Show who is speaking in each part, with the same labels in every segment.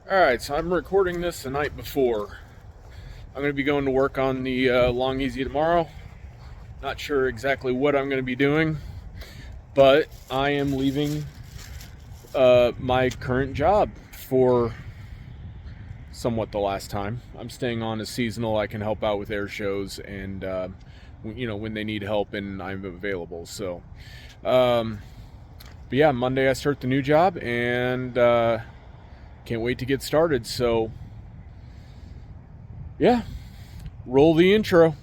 Speaker 1: Alright, so I'm recording this the night before. I'm going to be going to work on the Long Easy tomorrow. Not sure exactly what I'm going to be doing, but I am leaving my current job for somewhat the last time. I'm staying on as seasonal. I can help out with air shows and, when they need help and I'm available. So, but yeah, Monday I start the new job and can't wait to get started. So, yeah, roll the intro.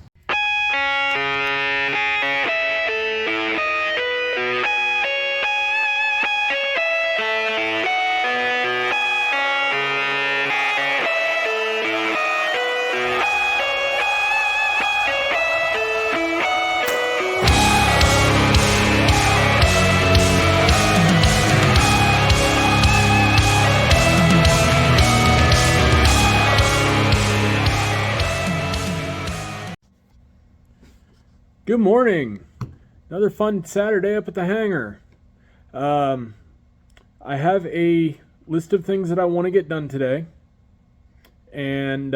Speaker 1: Good morning. Another fun Saturday up at the hangar. I have a list of things that I want to get done today, and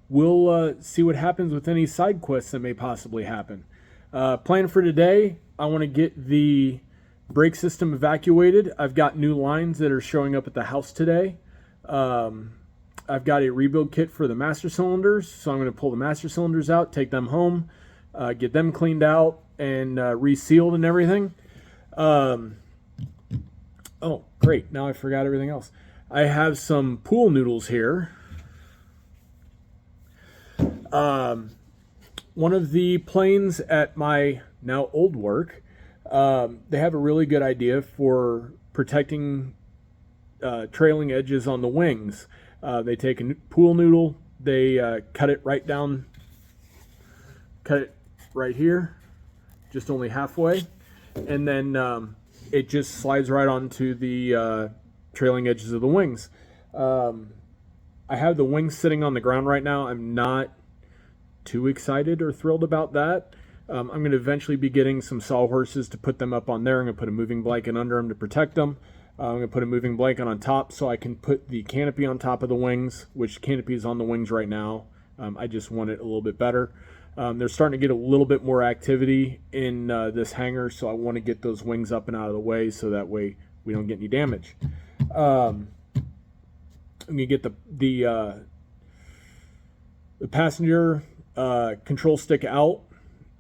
Speaker 1: we'll see what happens with any side quests that may possibly happen. Plan for today, I want to get the brake system evacuated. I've got new lines that are showing up at the house today. I've got a rebuild kit for the master cylinders, so I'm going to pull the master cylinders out, take them home, get them cleaned out and resealed and everything. Oh, great. Now I forgot everything else. I have some pool noodles here. One of the planes at my now old work, they have a really good idea for protecting trailing edges on the wings. They take a pool noodle, they cut it right down, cut it right here, just only halfway, and then it just slides right onto the trailing edges of the wings. I have the wings sitting on the ground right now. I'm not too excited or thrilled about that. I'm going to eventually be getting some sawhorses to put them up on there. I'm going to put a moving blanket under them to protect them. I'm going to put a moving blanket on top so I can put the canopy on top of the wings, which canopy is on the wings right now. I just want it a little bit better. They're starting to get a little bit more activity in this hangar, so I want to get those wings up and out of the way so that way we don't get any damage. I'm going to get the passenger control stick out.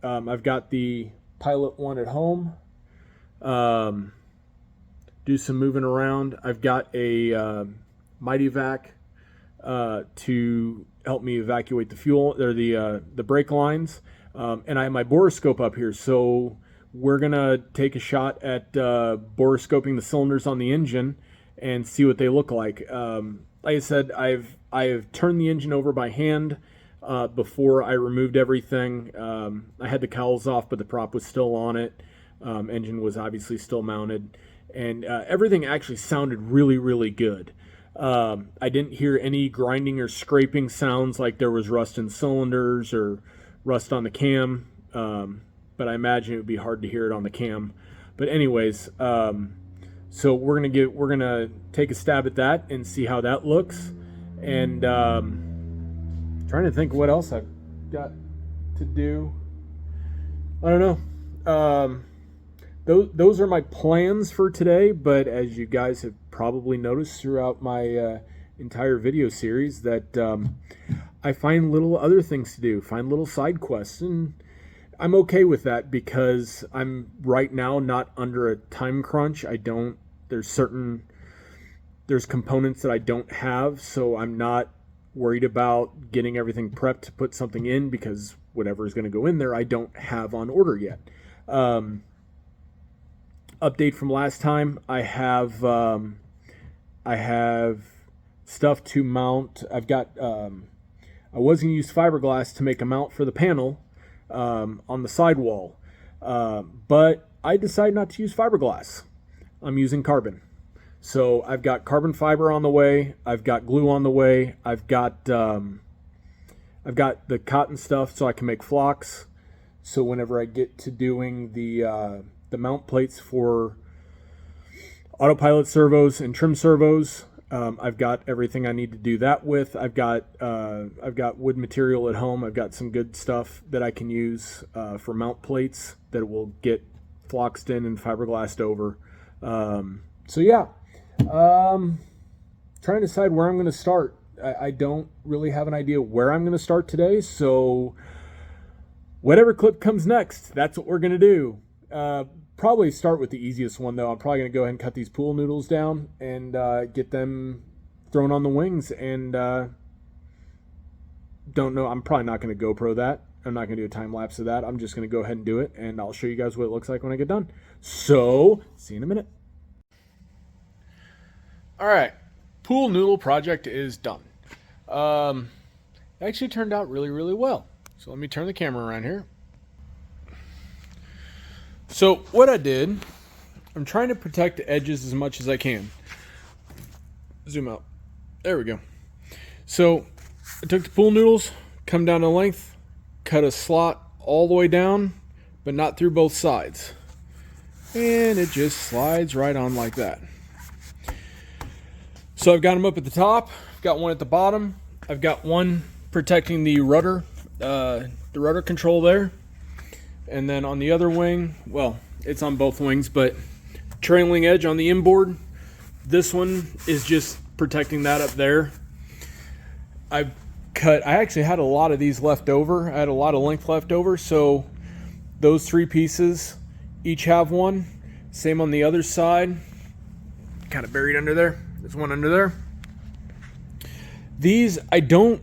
Speaker 1: I've got the pilot one at home. Do some moving around. I've got a Mighty Vac to help me evacuate the fuel or the brake lines, and I have my borescope up here. So we're gonna take a shot at borescoping the cylinders on the engine and see what they look like. Like I said, I've turned the engine over by hand before I removed everything. I had the cowls off, but the prop was still on it. Engine was obviously still mounted, and everything actually sounded really, really good. I didn't hear any grinding or scraping sounds like there was rust in cylinders or rust on the cam, but I imagine it would be hard to hear it on the cam. But anyways, so we're gonna take a stab at that and see how that looks. And trying to think what else I've got to do. I don't know. Those are my plans for today, but as you guys have probably noticed throughout my entire video series, that I find little other things to do, find little side quests, and I'm okay with that because I'm right now not under a time crunch. There's components that I don't have, so I'm not worried about getting everything prepped to put something in because whatever is going to go in there I don't have on order yet. Update from last time, I have stuff to mount. I've got I was going to use fiberglass to make a mount for the panel on the sidewall, but I decided not to use fiberglass. I'm using carbon. So I've got carbon fiber on the way. I've got glue on the way. I've got the cotton stuff so I can make flocks. So whenever I get to doing the mount plates for autopilot servos and trim servos, I've got everything I need to do that with. I've got wood material at home. I've got some good stuff that I can use for mount plates that will get floxed in and fiberglassed over. So yeah, trying to decide where I'm going to start. I don't really have an idea where I'm going to start today. So whatever clip comes next, that's what we're going to do. Probably start with the easiest one though. I'm probably going to go ahead and cut these pool noodles down and get them thrown on the wings. And don't know, I'm probably not going to GoPro that. I'm not going to do a time lapse of that. I'm just going to go ahead and do it, and I'll show you guys what it looks like when I get done. So see you in a minute. All right, pool noodle project is done. It actually turned out really, really well. So let me turn the camera around here. So what I did, I'm trying to protect the edges as much as I can. Zoom out. There we go. So I took the pool noodles, come down to length, cut a slot all the way down, but not through both sides. And it just slides right on like that. So I've got them up at the top, I've got one at the bottom, I've got one protecting the rudder control there. And then on the other wing, well, it's on both wings, but trailing edge on the inboard, this one is just protecting that up there. I actually had a lot of these left over. I had a lot of length left over, so those three pieces each have one. Same on the other side, kind of buried under there. There's one under there. These, I don't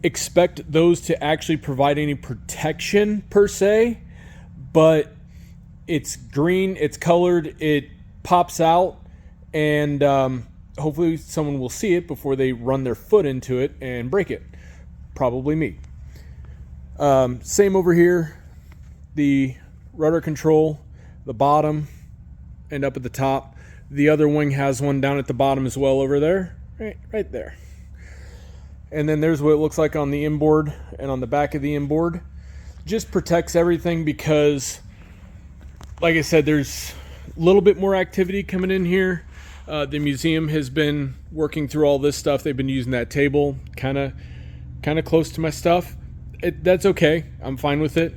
Speaker 1: expect those to actually provide any protection per se, but it's green, it's colored, it pops out, and hopefully someone will see it before they run their foot into it and break it. Probably me. Same over here. The rudder control, the bottom and up at the top. The other wing has one down at the bottom as well over there, right there. And then there's what it looks like on the inboard and on the back of the inboard. Just protects everything because, like I said, there's a little bit more activity coming in here. The museum has been working through all this stuff. They've been using that table kind of close to my stuff. That's okay. I'm fine with it.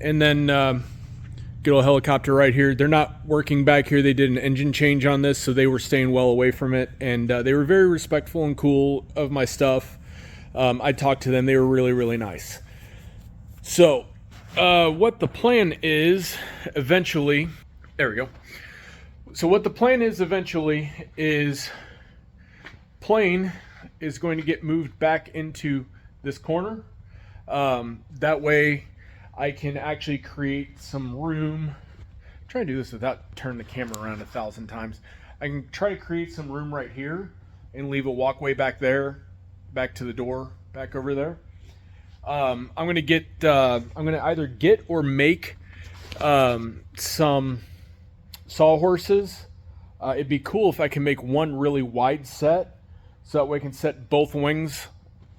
Speaker 1: And then good old helicopter right here. They're not working back here. They did an engine change on this, so they were staying well away from it. And they were very respectful and cool of my stuff. I talked to them. They were really, really nice. So what the plan is eventually, there we go. So what the plan is eventually is plane is going to get moved back into this corner. That way I can actually create some room. I'm trying to do this without turning the camera around 1,000 times. I can try to create some room right here and leave a walkway back there, back to the door, back over there. I'm gonna either get or make some sawhorses. It'd be cool if I can make one really wide set, so that way I can set both wings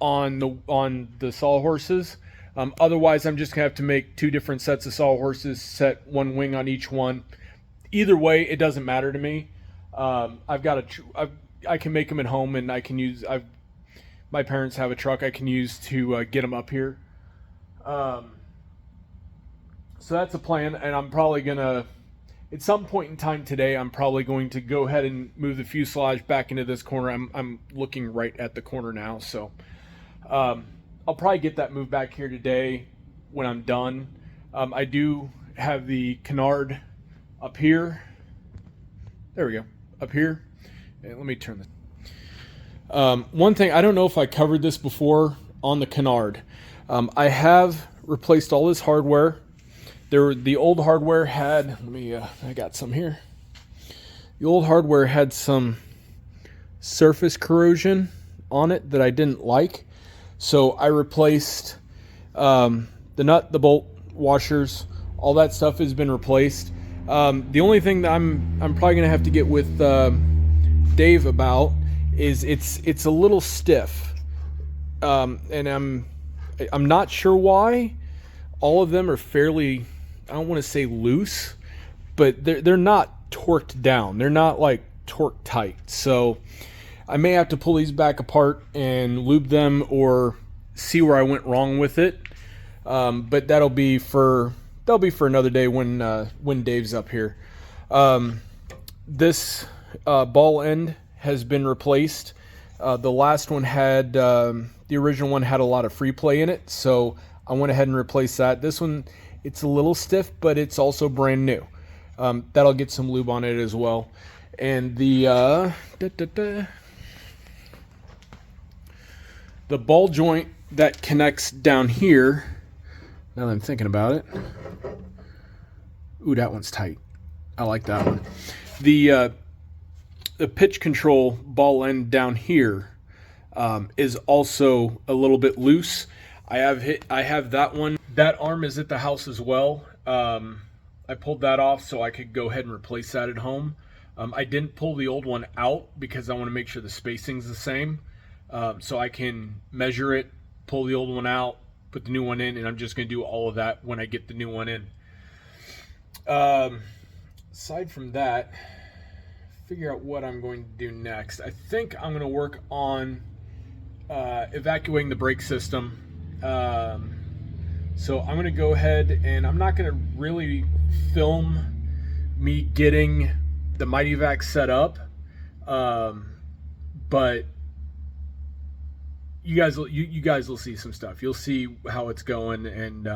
Speaker 1: on the sawhorses. Otherwise, I'm just gonna have to make two different sets of sawhorses, set one wing on each one. Either way, it doesn't matter to me. I can make them at home, and I can use. My parents have a truck I can use to get them up here. So that's a plan, and I'm probably gonna, at some point in time today, I'm probably going to go ahead and move the fuselage back into this corner. I'm looking right at the corner now, so I'll probably get that moved back here today when I'm done. I do have the canard up here. There we go, up here. And let me turn this. One thing, I don't know if I covered this before on the canard. I have replaced all this hardware. The old hardware had, I got some here. The old hardware had some surface corrosion on it that I didn't like. So I replaced the nut, the bolt, washers, all that stuff has been replaced. The only thing that I'm probably gonna have to get with Dave about is it's a little stiff, and I'm not sure why. All of them are fairly, I don't want to say loose, but they're not torqued down. They're not like torque tight. So I may have to pull these back apart and lube them or see where I went wrong with it. But that'll be for another day when Dave's up here. This ball end has been replaced. The last one had the original one had a lot of free play in it, so I went ahead and replaced that. This one, it's a little stiff, but it's also brand new. That'll get some lube on it as well. And the ball joint that connects down here, now that I'm thinking about it, ooh, that one's tight. I like that one. The pitch control ball end down here is also a little bit loose. I have that one. That arm is at the house as well. I pulled that off so I could go ahead and replace that at home. I didn't pull the old one out because I want to make sure the spacing's the same. So I can measure it, pull the old one out, put the new one in, and I'm just going to do all of that when I get the new one in. Aside from that, figure out what I'm going to do next. I think I'm going to work on evacuating the brake system. So I'm going to go ahead, and I'm not going to really film me getting the Mighty Vac set up, but you guys will see some stuff. You'll see how it's going, and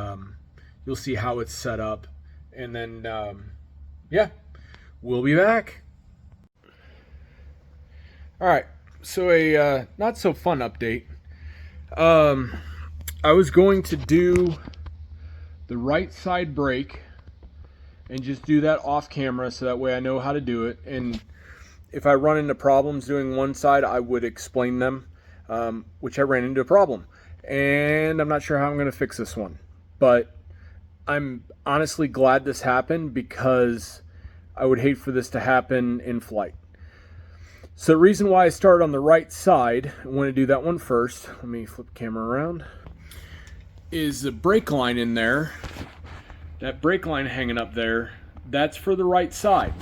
Speaker 1: you'll see how it's set up, and then yeah, we'll be back. All right, so a not so fun update. I was going to do the right side brake and just do that off camera so that way I know how to do it, and if I run into problems doing one side, I would explain them, which I ran into a problem, and I'm not sure how I'm going to fix this one, but I'm honestly glad this happened because I would hate for this to happen in flight. So the reason why I started on the right side, I want to do that one first. Let me flip the camera around. Is the brake line in there. That brake line hanging up there, that's for the right side.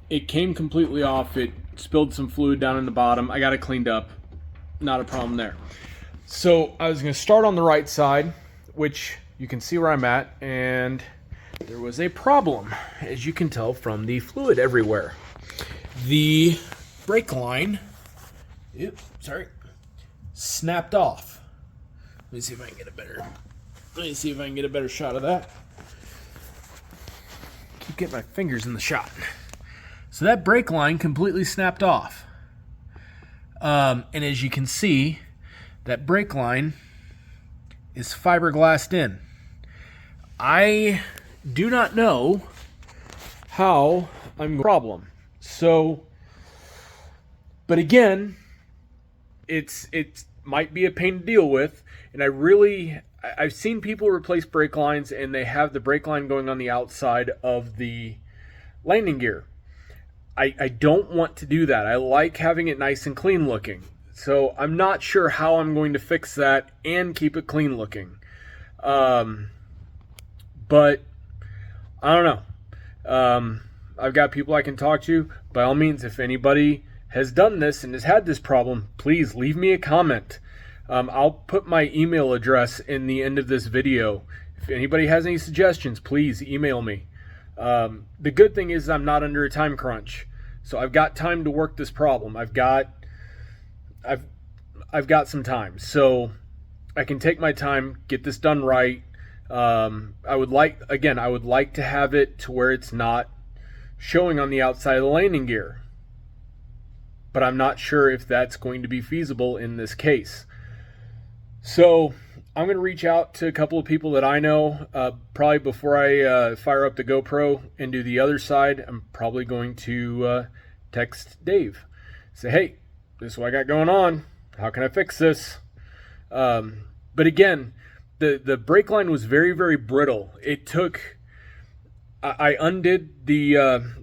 Speaker 1: It came completely off. It spilled some fluid down in the bottom. I got it cleaned up. Not a problem there. So I was going to start on the right side, which you can see where I'm at, and there was a problem, as you can tell from the fluid everywhere. The brake line, snapped off. Let me see if I can get a better shot of that. Keep getting my fingers in the shot. So that brake line completely snapped off. And as you can see, that brake line is fiberglassed in. I do not know how I'm problem. So, but again, it might be a pain to deal with, and I've seen people replace brake lines and they have the brake line going on the outside of the landing gear. I don't want to do that. I like having it nice and clean looking. So I'm not sure how I'm going to fix that and keep it clean looking. But I don't know. I've got people I can talk to. By all means, if anybody has done this and has had this problem, please leave me a comment. I'll put my email address in the end of this video. If anybody has any suggestions, please email me. The good thing is I'm not under a time crunch, so I've got time to work this problem. I've got some time, so I can take my time, get this done right. I would like to have it to where it's not showing on the outside of the landing gear, but I'm not sure if that's going to be feasible in this case. So I'm going to reach out to a couple of people that I know. Probably before I fire up the GoPro and do the other side, I'm probably going to text Dave. Say, hey, this is what I got going on. How can I fix this? But again, the brake line was very, very brittle. It took... I undid the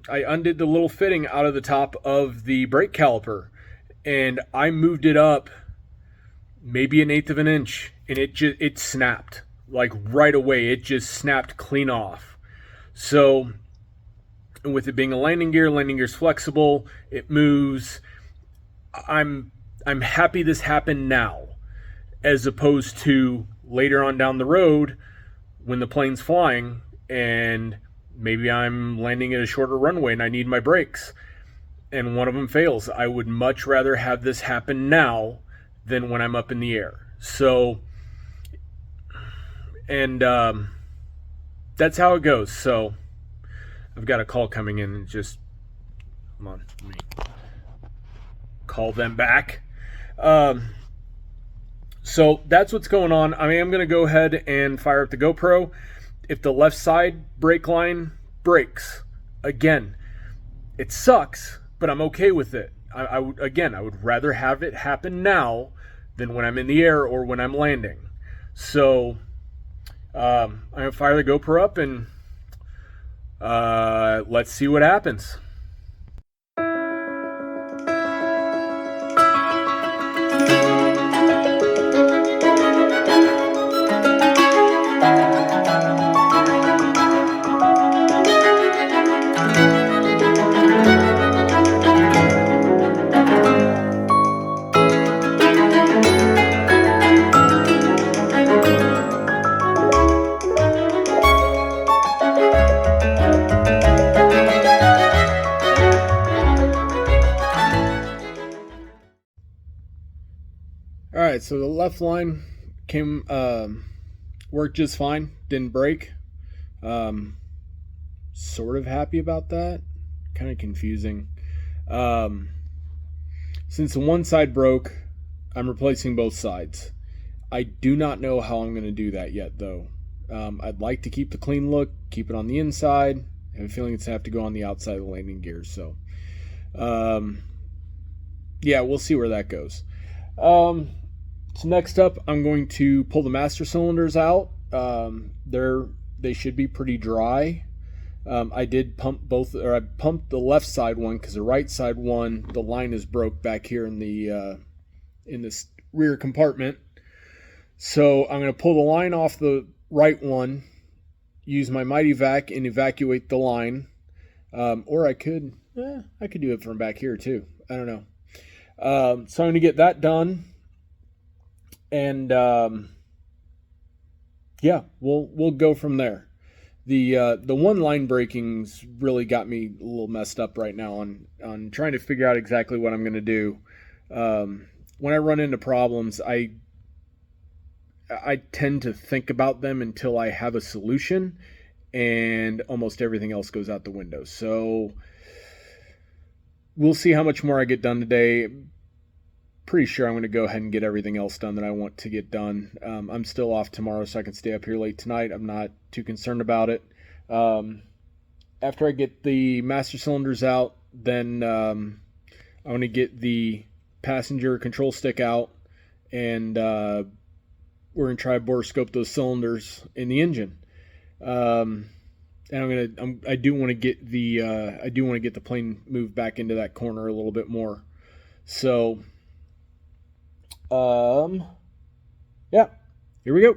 Speaker 1: little fitting out of the top of the brake caliper, and I moved it up maybe 1/8 of an inch, and it snapped like right away. It just snapped clean off. So And with it being a landing gear's flexible, it moves. I'm happy this happened now, as opposed to later on down the road when the plane's flying and maybe I'm landing at a shorter runway and I need my brakes and one of them fails. I would much rather have this happen now than when I'm up in the air. So, and that's how it goes. So I've got a call coming in and just, come on, let me call them back. So that's what's going on. I am going to go ahead and fire up the GoPro. If the left side brake line breaks, again, it sucks, but I'm okay with it. I would rather have it happen now than when I'm in the air or when I'm landing. So I'm going to fire the GoPro up and let's see what happens. All right, so the left line came worked just fine, didn't break. Sort of happy about that. Kind of confusing. Since the one side broke, I'm replacing both sides. I do not know how I'm going to do that yet, though. I'd like to keep the clean look, keep it on the inside. I have a feeling it's going to have to go on the outside of the landing gears. So, yeah, we'll see where that goes. So next up, I'm going to pull the master cylinders out. They should be pretty dry. I did pump both, or I pumped the left side one because the right side one, the line is broke back here in this rear compartment. So I'm going to pull the line off the right one, use my Mighty Vac and evacuate the line. Or I could do it from back here too. I don't know. So I'm going to get that done. And yeah, we'll go from there. The one line breaking's really got me a little messed up right now on trying to figure out exactly what I'm going to do. When I run into problems, I tend to think about them until I have a solution, and almost everything else goes out the window. So we'll see how much more I get done today. Pretty sure I'm going to go ahead and get everything else done that I want to get done. I'm still off tomorrow, so I can stay up here late tonight. I'm not too concerned about it. After I get the master cylinders out, then I'm going to get the passenger control stick out, and we're going to try to borescope those cylinders in the engine. And I do want to get the plane moved back into that corner a little bit more. So. Yeah, here we go.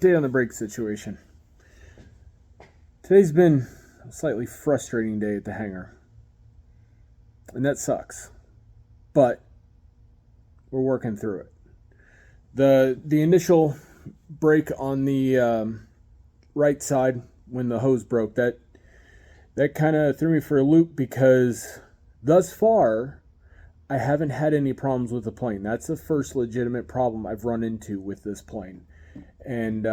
Speaker 1: update on the brake situation. Today's been a slightly frustrating day at the hangar, and that sucks, but we're working through it. The initial break on the right side when the hose broke, that kind of threw me for a loop, because thus far I haven't had any problems with the plane. That's the first legitimate problem I've run into with this plane. And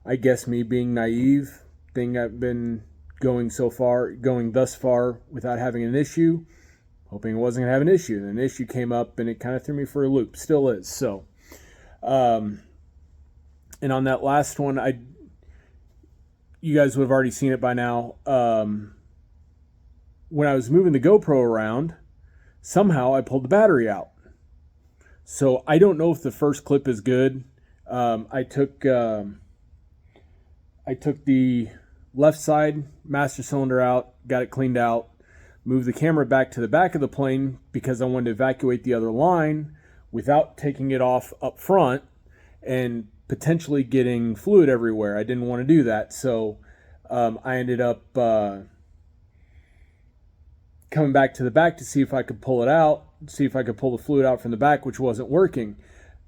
Speaker 1: I guess me being naive, thing I've been going thus far without having an issue, hoping it wasn't going to have an issue. And an issue came up and it kind of threw me for a loop. Still is. So, and on that last one, you guys would have already seen it by now. When I was moving the GoPro around, somehow I pulled the battery out. So I don't know if the first clip is good. I took the left side master cylinder out, got it cleaned out, moved the camera back to the back of the plane because I wanted to evacuate the other line without taking it off up front and potentially getting fluid everywhere. I didn't want to do that. So I ended up coming back to the back to see if I could pull it out, see if I could pull the fluid out from the back, which wasn't working.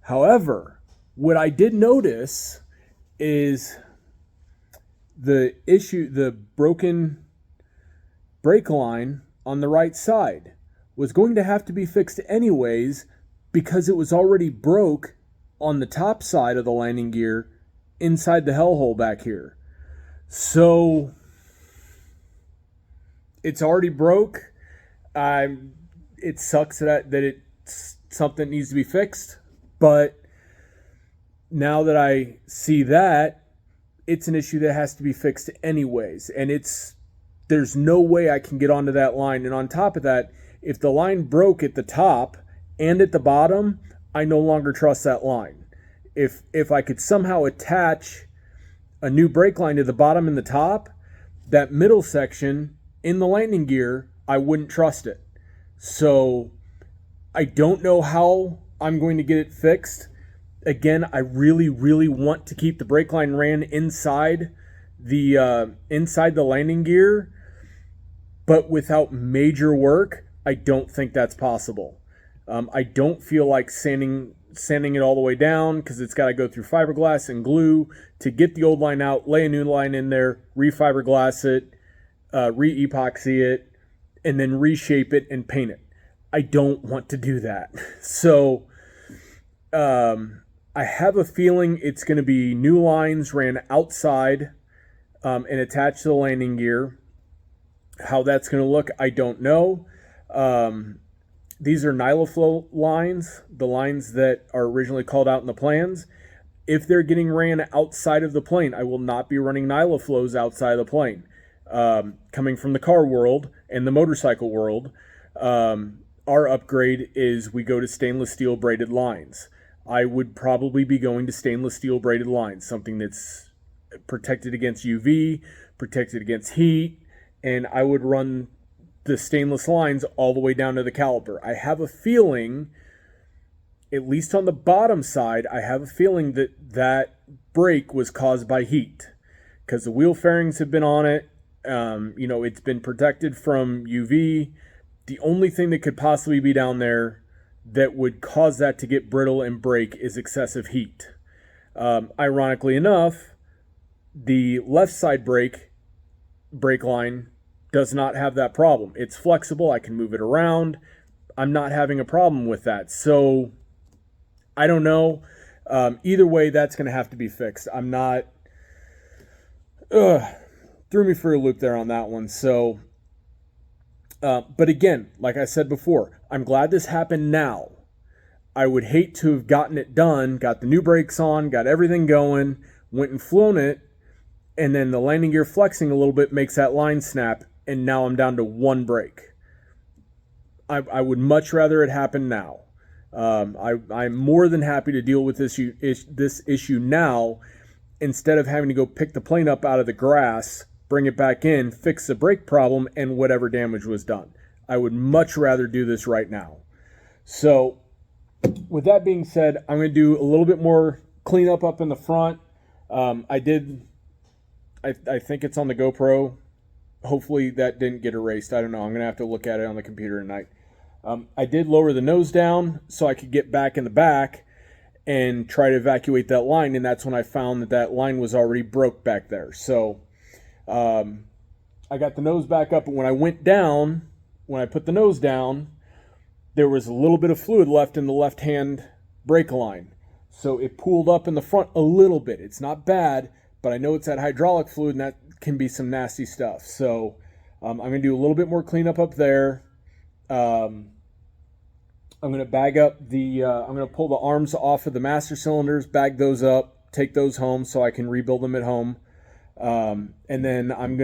Speaker 1: However, what I did notice is the broken brake line on the right side was going to have to be fixed anyways, because it was already broke on the top side of the landing gear inside the hellhole back here. So it's already broke. It sucks that it's something that needs to be fixed, but now that I see that, it's an issue that has to be fixed anyways, and there's no way I can get onto that line. And on top of that, if the line broke at the top and at the bottom, I no longer trust that line. If I could somehow attach a new brake line to the bottom and the top, that middle section in the landing gear, I wouldn't trust it. So I don't know how I'm going to get it fixed. Again, I really, really want to keep the brake line ran inside the landing gear, but without major work, I don't think that's possible. I don't feel like sanding it all the way down, because it's got to go through fiberglass and glue to get the old line out, lay a new line in there, re-fiberglass it, re-epoxy it, and then reshape it and paint it. I don't want to do that. So I have a feeling it's going to be new lines ran outside and attached to the landing gear. How that's going to look, I don't know. These are Nylaflow lines, the lines that are originally called out in the plans. If they're getting ran outside of the plane, I will not be running Nylaflows outside of the plane. Coming from the car world and the motorcycle world, our upgrade is we go to stainless steel braided lines. I would probably be going to stainless steel braided lines, something that's protected against UV, protected against heat, and I would run the stainless lines all the way down to the caliper. I have a feeling, at least on the bottom side, I have a feeling that break was caused by heat, because the wheel fairings have been on it. It's been protected from UV. The only thing that could possibly be down there that would cause that to get brittle and break is excessive heat. Ironically enough, the left side brake line does not have that problem. It's flexible. I can move it around. I'm not having a problem with that. So I don't know. Either way, that's going to have to be fixed. I'm not... threw me for a loop there on that one. So, but again, like I said before, I'm glad this happened now. I would hate to have gotten it done, got the new brakes on, got everything going, went and flown it, and then the landing gear flexing a little bit makes that line snap, and now I'm down to one brake. I would much rather it happen now. I'm more than happy to deal with this issue now, instead of having to go pick the plane up out of the grass, bring it back in, fix the brake problem, and whatever damage was done. I would much rather do this right now. So, with that being said, I'm going to do a little bit more cleanup up in the front. I think it's on the GoPro. Hopefully that didn't get erased. I don't know. I'm going to have to look at it on the computer tonight. I did lower the nose down so I could get back in the back and try to evacuate that line, and that's when I found that line was already broke back there. So I got the nose back up, and when I went down, when I put the nose down, there was a little bit of fluid left in the left-hand brake line. So it pooled up in the front a little bit. It's not bad, but I know it's that hydraulic fluid, and that can be some nasty stuff. So I'm going to do a little bit more cleanup up there. I'm going to bag up I'm going to pull the arms off of the master cylinders, bag those up, take those home so I can rebuild them at home. And then I don't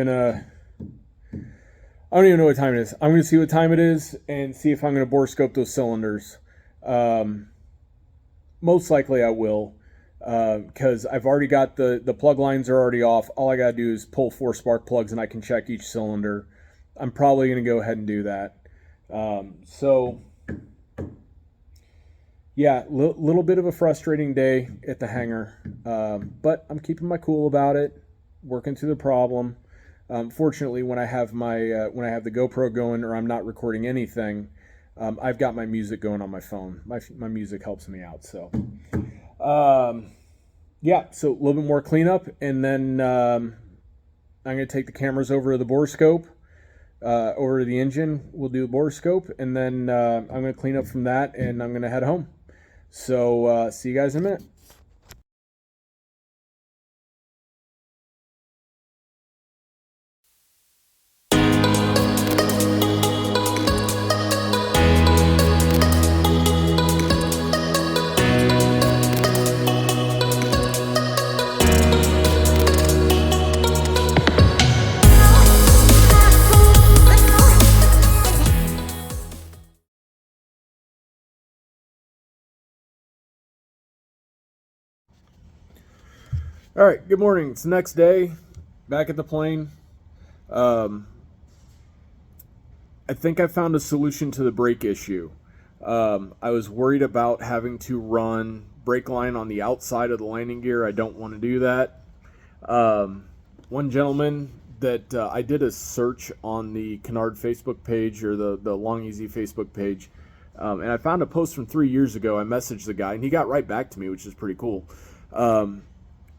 Speaker 1: even know what time it is. I'm going to see what time it is and see if I'm going to borescope those cylinders. Most likely I will, because I've already got the plug lines are already off. All I got to do is pull 4 spark plugs and I can check each cylinder. I'm probably going to go ahead and do that. So yeah, little bit of a frustrating day at the hangar, but I'm keeping my cool about it, working through the problem. Fortunately, when I have the GoPro going or I'm not recording anything, I've got my music going on my phone. My music helps me out. So yeah, so a little bit more cleanup, and then I'm going to take the cameras over to the borescope. Over to the engine, we'll do a borescope, and then I'm going to clean up from that, and I'm going to head home. So see you guys in a minute. All right, good morning. It's the next day, back at the plane. I think I found a solution to the brake issue. I was worried about having to run brake line on the outside of the landing gear. I don't want to do that. One gentleman that I did a search on the Kennard Facebook page, or the Long Easy Facebook page, and I found a post from 3 years ago. I messaged the guy, and he got right back to me, which is pretty cool.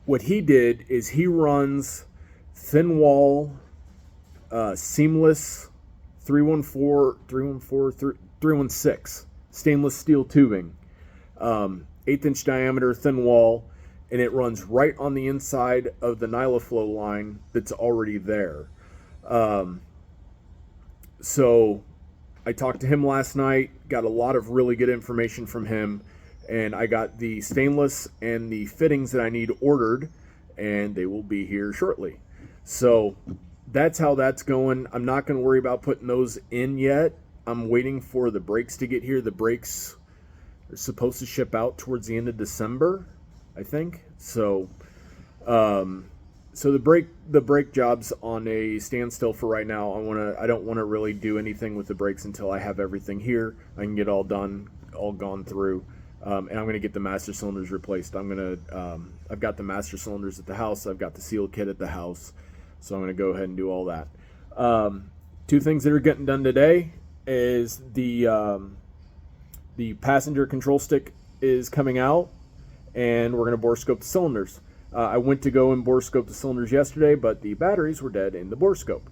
Speaker 1: What he did is he runs thin wall, seamless 316 stainless steel tubing, 1/8-inch diameter thin wall, and it runs right on the inside of the Nylaflow line that's already there. So I talked to him last night, got a lot of really good information from him, and I got the stainless and the fittings that I need ordered, and they will be here shortly. So that's how that's going. I'm not going to worry about putting those in yet. I'm waiting for the brakes to get here. The brakes are supposed to ship out towards the end of December, I think. So the brake job's on a standstill for right now. I don't want to really do anything with the brakes until I have everything here. I can get all done, all gone through. And I'm going to get the master cylinders replaced. I've got the master cylinders at the house. I've got the seal kit at the house. So I'm going to go ahead and do all that. 2 things that are getting done today is the passenger control stick is coming out, and we're going to borescope the cylinders. I went to go and borescope the cylinders yesterday, but the batteries were dead in the borescope.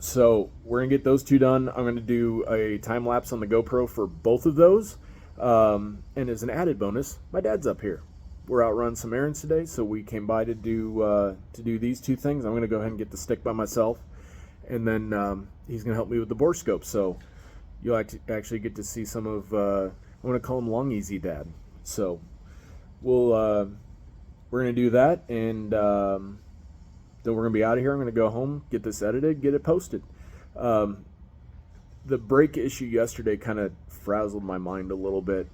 Speaker 1: So we're going to get those 2 done. I'm going to do a time lapse on the GoPro for both of those. And as an added bonus, my dad's up here. We're out running some errands today, so we came by to do these 2 things. I'm going to go ahead and get the stick by myself, and then he's going to help me with the borescope. So you'll actually get to see some of, I want to call him Long Easy Dad. So we're going to do that, and then we're going to be out of here. I'm going to go home, get this edited, get it posted. The brake issue yesterday kind of frazzled my mind a little bit.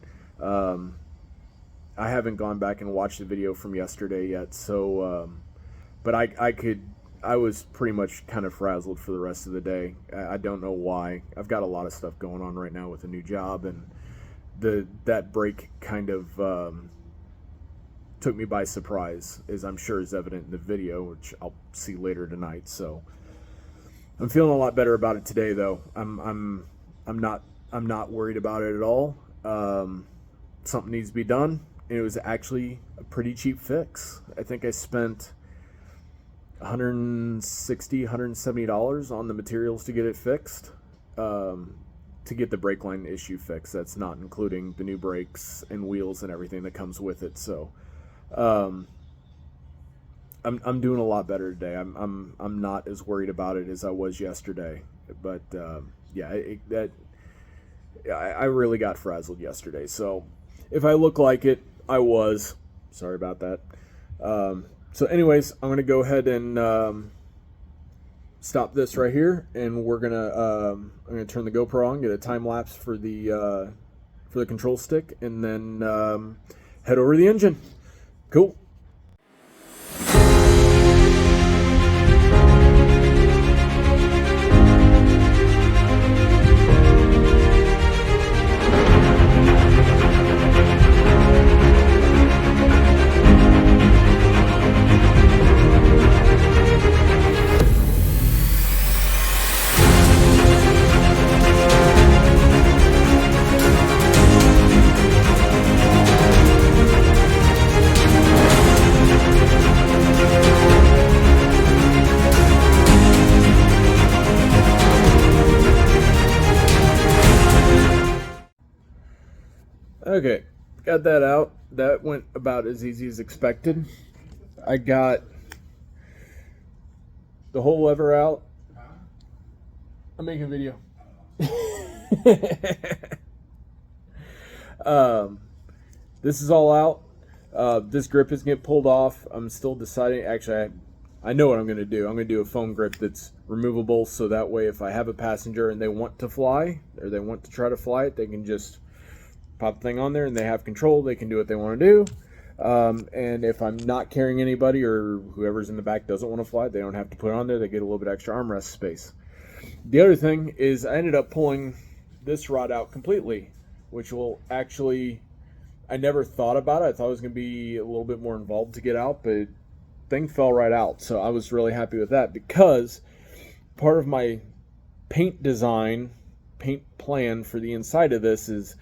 Speaker 1: I haven't gone back and watched the video from yesterday yet, so but I was pretty much kind of frazzled for the rest of the day. I don't know why. I've got a lot of stuff going on right now with a new job, and that brake kind of took me by surprise, as I'm sure is evident in the video, which I'll see later tonight. So I'm feeling a lot better about it today, though. I'm not worried about it at all. Something needs to be done, and it was actually a pretty cheap fix. I think I spent $160, $170 on the materials to get it fixed, to get the brake line issue fixed. That's not including the new brakes and wheels and everything that comes with it. So I'm doing a lot better today. I'm not as worried about it as I was yesterday. But yeah, I really got frazzled yesterday. So if I look like it, I was. Sorry about that. So anyways, I'm going to go ahead and stop this right here, and we're going to I'm going to turn the GoPro on, get a time lapse for the control stick, and then head over to the engine. Cool. Okay, got that out. That went about as easy as expected. I got the whole lever out. I'm making a video. This is all out. This grip is getting pulled off. I'm still deciding. Actually, I know what I'm going to do. I'm going to do a foam grip that's removable, so that way if I have a passenger and they want to fly, or they want to try to fly it, they can just pop the thing on there and they have control. They can do what they want to do. And if I'm not carrying anybody, or whoever's in the back doesn't want to fly, they don't have to put it on there. They get a little bit extra armrest space. The other thing is I ended up pulling this rod out completely, which will actually, I never thought about it. I thought it was going to be a little bit more involved to get out, but thing fell right out. So I was really happy with that, because part of my paint design, paint plan for the inside of this is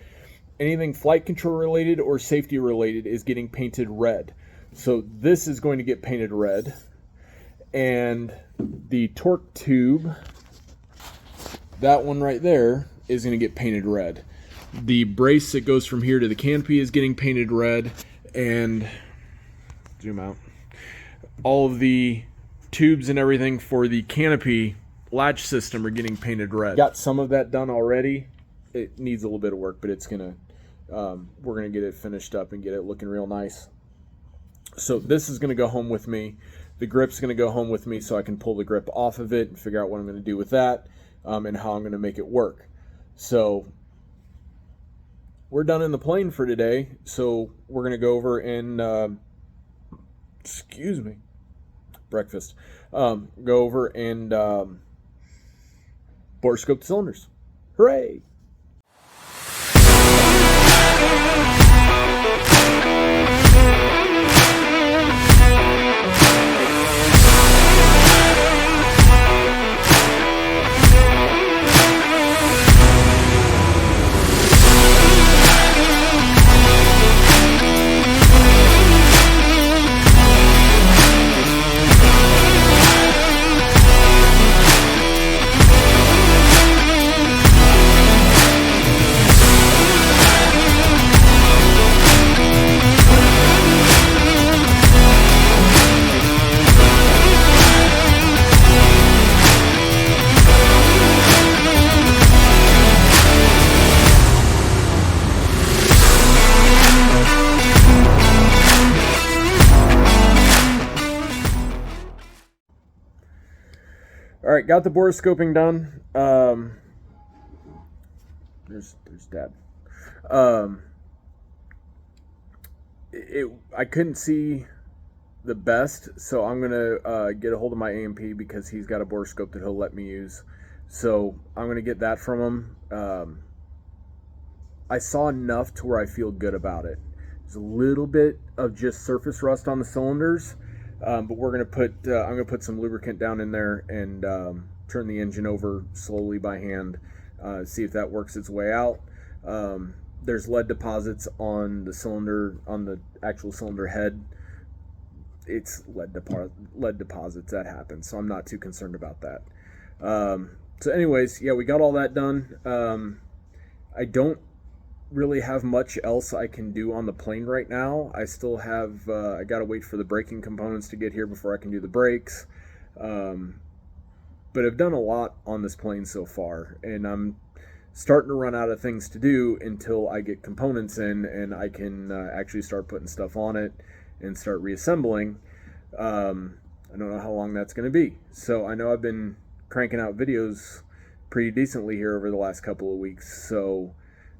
Speaker 1: anything flight control related or safety related is getting painted red. So this is going to get painted red, and the torque tube, that one right there, is going to get painted red. The brace that goes from here to the canopy is getting painted red, and zoom out, all of the tubes and everything for the canopy latch system are getting painted red. Got some of that done already. It needs a little bit of work, but it's gonna we're gonna get it finished up and get it looking real nice. So this is gonna go home with me. The grip's gonna go home with me, so I can pull the grip off of it and figure out what I'm gonna do with that, and how I'm gonna make it work. So we're done in the plane for today. So we're gonna go over and excuse me, breakfast. Go over and borescope the cylinders. Hooray! All right, got the borescoping done. There's Dad. I couldn't see the best, so I'm gonna get a hold of my AMP, because he's got a borescope that he'll let me use. So I'm gonna get that from him, I saw enough to where I feel good about it. There's a little bit of just surface rust on the cylinders, but we're gonna put I'm gonna put some lubricant down in there and turn the engine over slowly by hand, see if that works its way out. There's lead deposits on the cylinder, on the actual cylinder head. It's lead deposits, that happens, so I'm not too concerned about that. So anyways, yeah, we got all that done. I don't really have much else I can do on the plane right now. I still have I gotta wait for the braking components to get here before I can do the brakes. But I've done a lot on this plane so far, and I'm starting to run out of things to do until I get components in and I can actually start putting stuff on it and start reassembling. I don't know how long that's going to be. So I know I've been cranking out videos pretty decently here over the last couple of weeks, so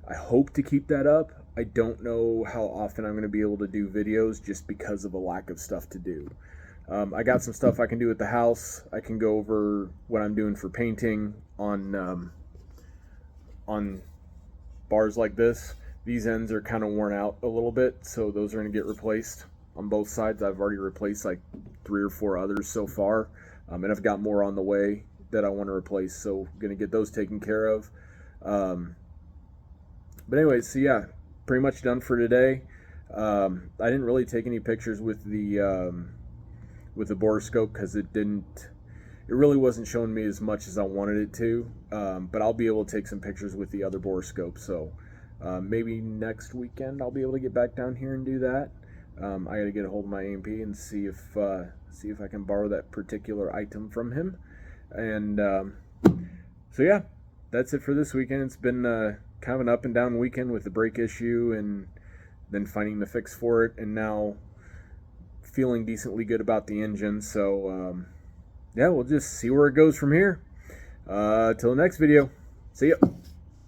Speaker 1: I hope to keep that up. I don't know how often I'm going to be able to do videos just because of a lack of stuff to do. I got some stuff I can do at the house. I can go over what I'm doing for painting on bars like this. These ends are kind of worn out a little bit, so those are going to get replaced on both sides. I've already replaced like 3 or 4 others so far, and I've got more on the way that I want to replace, so I'm going to get those taken care of. But anyways, so yeah, pretty much done for today. I didn't really take any pictures with the borescope because it really wasn't showing me as much as I wanted it to, but I'll be able to take some pictures with the other borescope, so maybe next weekend I'll be able to get back down here and do that. I got to get a hold of my AMP and see if I can borrow that particular item from him. And so yeah, that's it for this weekend. It's been kind of an up and down weekend with the brake issue and then finding the fix for it, and now feeling decently good about the engine. So yeah, we'll just see where it goes from here. Till the next video. See ya.